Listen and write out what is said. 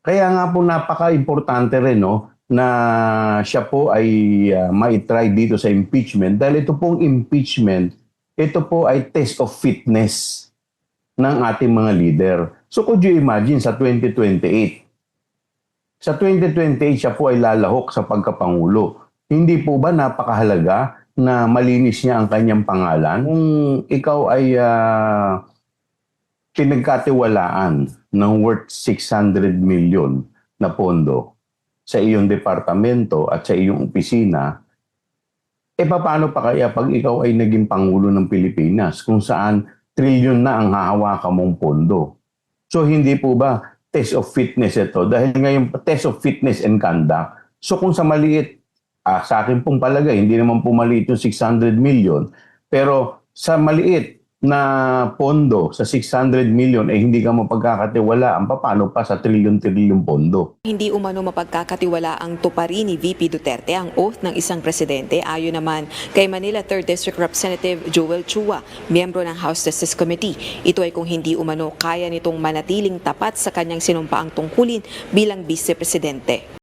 Kaya nga po napaka-importante rin, no, na siya po ay ma-try dito sa impeachment dahil ito pong impeachment, ito po ay test of fitness ng ating mga leader. So could you imagine sa 2028? Sa 2028 siya po ay lalahok sa pagkapangulo. Hindi po ba napakahalaga na malinis niya ang kanyang pangalan? Kung ikaw ay pinagkatiwalaan ng worth 600 million na pondo sa iyong departamento at sa iyong opisina, paano pa kaya pag ikaw ay naging Pangulo ng Pilipinas kung saan trilyon na ang hahawakan mong pondo? So hindi po ba test of fitness ito? Dahil ngayon test of fitness and conduct. So kung sa maliit, sa akin pong palagay, hindi naman po maliit yung 600 million, pero sa maliit na pondo sa 600 million hindi ka mapagkakatiwalaan, paano pa sa trilyon-trilyon pondo? Hindi umano mapagkakatiwala ang tuparin ni VP Duterte ang oath ng isang presidente ayon naman kay Manila 3rd District Representative Joel Chua, miyembro ng House Justice Committee. Ito ay kung hindi umano kaya nitong manatiling tapat sa kanyang sinumpaang tungkulin bilang vice presidente.